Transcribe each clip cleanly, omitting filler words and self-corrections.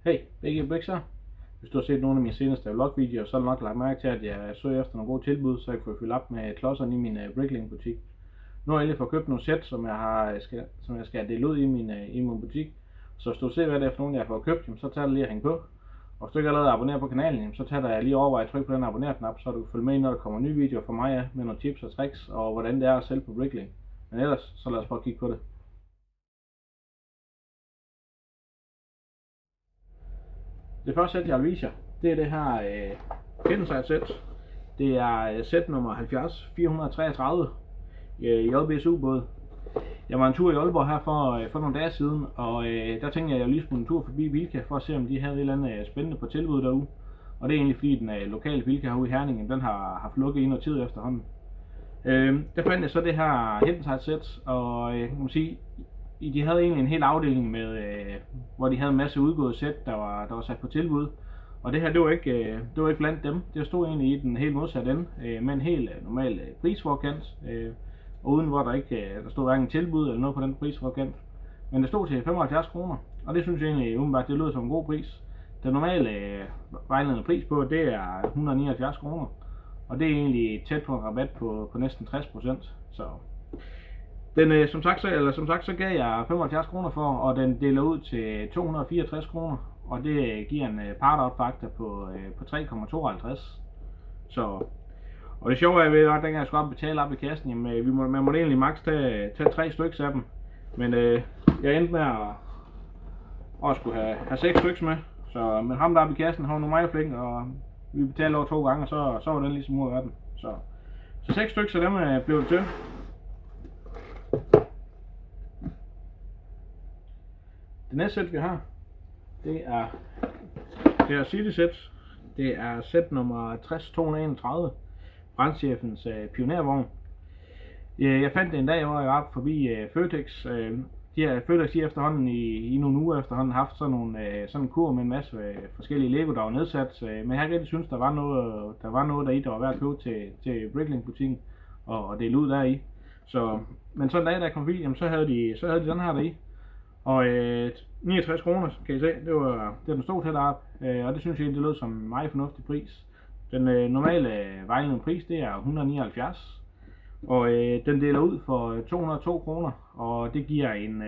Hey, Begge Brix her. Hvis du har set nogle af mine seneste vlogvideoer, så har du nok lagt mærke til, at jeg søger efter nogle gode tilbud, så jeg kan fylde op med klodserne i min Bricklink butik. Nu har jeg lige fået købt nogle sæt, som jeg skal dele ud i min butik. Så hvis du ser, hvad det er for nogle, jeg har fået købt, så tager det lige at hænge på. Og hvis du ikke allerede abonnerer på kanalen, så tager jeg lige overvej at trykke på den abonner-knap, så du kan følge med, når der kommer nye videoer fra mig med nogle tips og tricks, og hvordan det er at sælge på Bricklink. Men ellers, så lad os prøve at kigge på det. Det første sæt, jeg vil vise jer, det er det her Pinside sæt. Det er sæt nummer 70433 i JBS ubåd. Jeg var en tur i Aalborg her for nogle dage siden, og der tænkte jeg, at jeg lige skulle en tur forbi Bilka for at se, om de havde et eller andet spændende på tilbud derude. Og det er egentlig fordi, den lokale Bilka herude i Herning, den har haft lukket i noget tid efterhånden. Der fandt jeg så det her Pinside sæt, og man må sige, de havde egentlig en hel afdeling med, hvor de havde en masse udgåede sæt, der var sat på tilbud. Og det her, det var ikke blandt dem. Det stod egentlig i den helt modsatte ende, med en helt normal prisforkant, og uden hvor der stod hverken tilbud eller noget på den prisforkant. Men det stod til 75 kroner, og det synes jeg egentlig umiddelbart, det lød som en god pris. Den normale vejledende pris på, det er 179 kroner, og det er egentlig tæt på en rabat på næsten 60%. Så den, som sagt, så gav jeg 75 kroner for, og den deler ud til 264 kroner, og det giver en part-out faktor på 3,52. Så, og det sjove er ved, at dengang jeg skulle op og betale op i kassen, jamen, man måtte egentlig maks tage 3 stykker af dem. Men jeg endte med at skulle have 6 stykker med. Så, men ham der oppe i kassen, han var nu meget flink, og vi betalte over 2 gange, og så var den ligesom ud af den. Så 6 stykker af dem blev det til. Det næste sæt vi har, det er City sæt. Det er sæt nummer 60231, brandchefens pionervogn. Jeg fandt det en dag, hvor jeg var forbi Føtex. Føtex de efterhånden i nogle uger efterhånden haft sådan en kur med en masse forskellige Lego, der var nedsat. Men jeg rigtig synes, der var noget deri, der var værd at købe til Bricklink butikken og dele ud deri. Men så en dag, da jeg kom forbi, så havde de den her deri. Og 69 kroner, kan I se, det den stod til deroppe, og det synes jeg, det lød som en meget fornuftig pris. Den normale vejledende pris, det er 179, og den deler ud for 202 kroner, og det giver en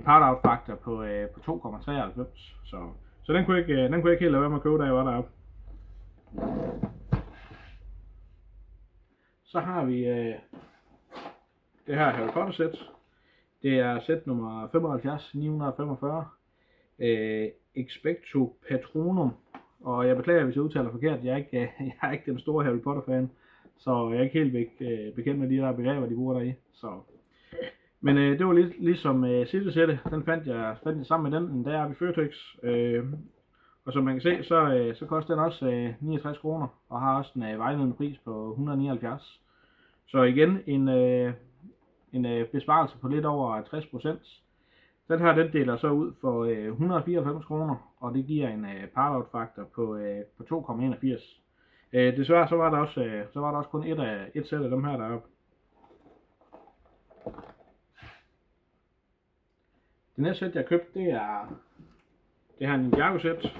part-out faktor på 2,93. Så den kunne jeg ikke helt lade være med at købe, da jeg var deroppe. Så har vi det her Harry Potter sæt. Det er sæt nummer 75945, Expecto Patronum, og jeg beklager, hvis jeg udtaler forkert. Jeg er ikke den store Harry Potter fan, så jeg er ikke helt bekendt med de der begreber, de bruger deri. Men det var ligesom City-sættet, den fandt jeg sammen med den deroppe i Føtex, og som man kan se, så koster den også 69 kroner, og har også en vejledende pris på 179. Så igen en besparelse på lidt over 60%. Den her, den deler så ud for 194 kroner, og det giver en part-out faktor på 2,81. Desværre så var der også kun et sæt af dem her deroppe. Det næste sæt, jeg købte, det er det her Ninjago sæt.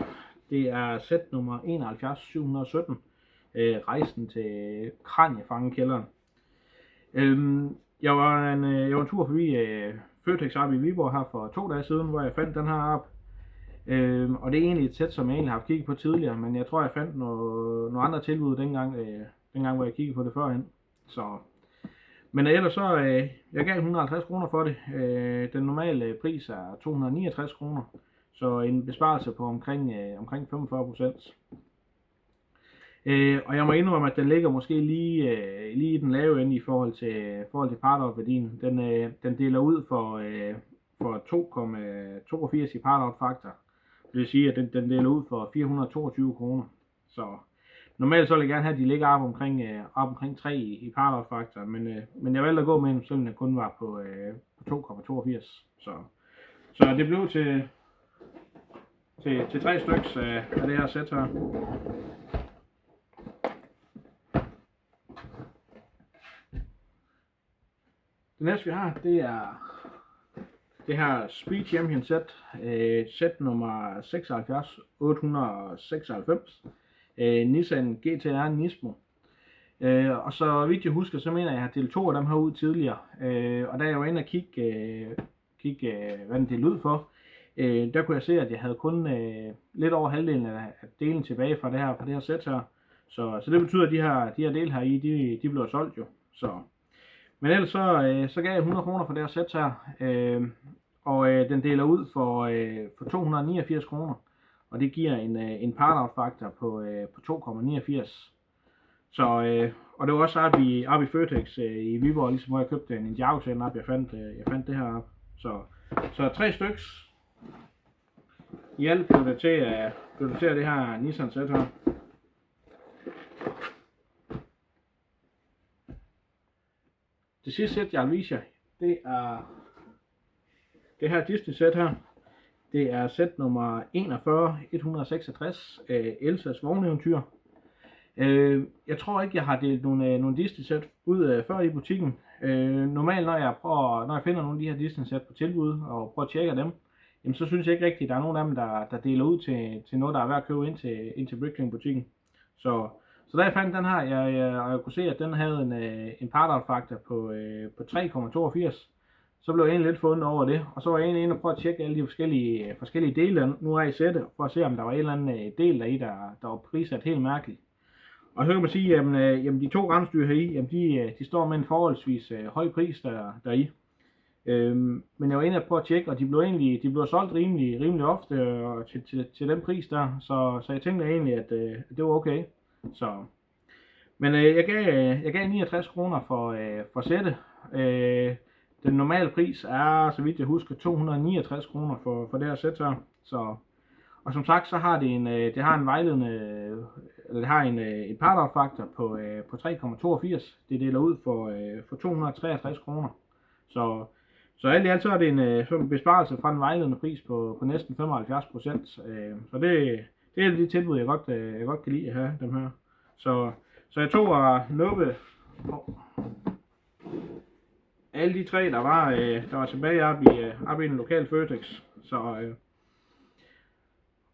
Det er sæt nummer 717, rejsen til Kraniefangekælderen. Jeg var en tur forbi Føtex oppe i Viborg her for 2 dage siden, hvor jeg fandt den her op. Og det er egentlig et sæt, som jeg egentlig har haft kigget på tidligere, men jeg tror, jeg fandt nogle andre tilbud dengang, hvor jeg kiggede på det førhen. Men ellers så, jeg gav 150 kroner for det. Den normale pris er 269 kroner, så en besparelse på omkring 45%. Og jeg må indrømme, at den ligger måske lige i den lave ende i forhold til part-out værdien. Den deler ud for 2,82 i part-out faktor. Det vil sige, at den deler ud for 422 kroner. Så normalt så vil jeg gerne have, at de ligger op omkring 3 i part-out faktor, men jeg valgte at gå med den, selvom den kun var på 2,82. Så det blev til 3 stykker af det her sæt her. Det næste vi har, det det her Speed Champion set, set nummer 76896, Nissan GT-R Nismo. Og så vidt jeg husker, så mener jeg, at jeg har delt 2 af dem her ud tidligere. Og da jeg var inde og kigge hvad den delte ud for, der kunne jeg se, at jeg havde kun lidt over halvdelen af delen tilbage fra det her sæt her. Så det betyder, at de her dele her i, de bliver solgt jo. Men ellers så gav jeg 100 kroner for det her sæt her. Og den deler ud for 289 kroner. Og det giver en part-out-faktor på 2,89. Så, og det var også oppe i Føtex i Viborg, ligesom hvor jeg købte en Ninjago-setup, jeg fandt det her op. Så 3 styks. I alt blev det til det her Nissan sæt her. Det sidste sæt, jeg vil vise jer, det er det her Disney sæt her. Det er sæt nummer 41166, Elsas vogneventyr. Jeg tror ikke, jeg har delt nogle Disney-sæt ud før i butikken. Normalt, når jeg finder nogle af de her Disney-sæt på tilbud og prøver at tjekke dem, jamen, så synes jeg ikke rigtigt, at der er nogen af dem, der deler ud til noget, der er værd at købe ind til Bricklink-butikken. Så da jeg fandt den her, jeg kunne se, at den havde en part-out-faktor på 3,82, så blev jeg egentlig lidt fundet over det. Og så var jeg egentlig inde og prøve at tjekke alle de forskellige dele, nu er i sættet, for at se, om der var en eller anden del deri, der var prissat helt mærkeligt. Og så kan man sige, at de 2 rensdyr heri, jamen de står med en forholdsvis høj pris deri. Men jeg var inde og prøve at tjekke, og de blev solgt rimelig ofte til den pris der, så jeg tænkte egentlig, at det var okay. Men jeg gav 69 kroner for sættet. Den normale pris er, så vidt jeg husker, 269 kroner for det her sæt her. Og som sagt, så har det har en vejledende, eller det har en part-out-faktor på 3,82. Det deler ud for 263 kroner. Så alt i alt så er det en besparelse fra den vejledende pris på næsten 75%. Så det er de tilbud, jeg godt kan lide at have dem her. Så jeg tog og nuppe alle de 3, der var tilbage oppe i den lokale Føtex.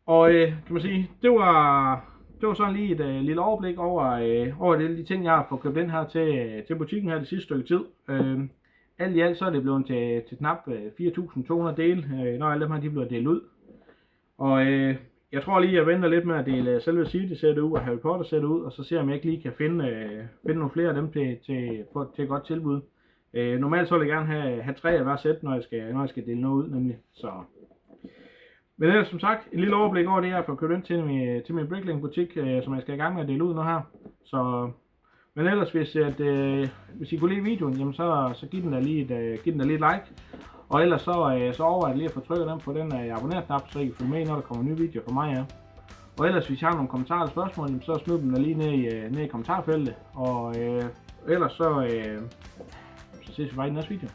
Kan man sige, det var sådan lige et lille overblik over de ting, jeg har fået købt ind her til butikken her det sidste stykke tid. Alt i alt så er det blevet til knap 4.200 dele, når alle dem her de bliver delt ud. Og jeg tror lige, jeg venter lidt med at dele selve City-sættet ud og Harry Potter-sættet ud, og så ser jeg, om jeg ikke lige kan finde nogle flere af dem til et godt tilbud. Normalt så vil jeg gerne have 3 af hver sæt, når jeg skal dele noget ud, nemlig. Men ellers som sagt, et lille overblik over det her for at købe ind til min Bricklink-butik, som jeg skal i gang med at dele ud nu her. Men ellers, hvis I kunne lide videoen, jamen så giv den da lige et like. Og ellers så overvej lige at få trykket den på den abonner-knap, så I kan følge med, når der kommer nye videoer fra mig her. Og ellers, hvis I har nogle kommentarer eller spørgsmål, så smid dem da lige ned i kommentarfeltet. Og ellers så ses vi bare i den næste video.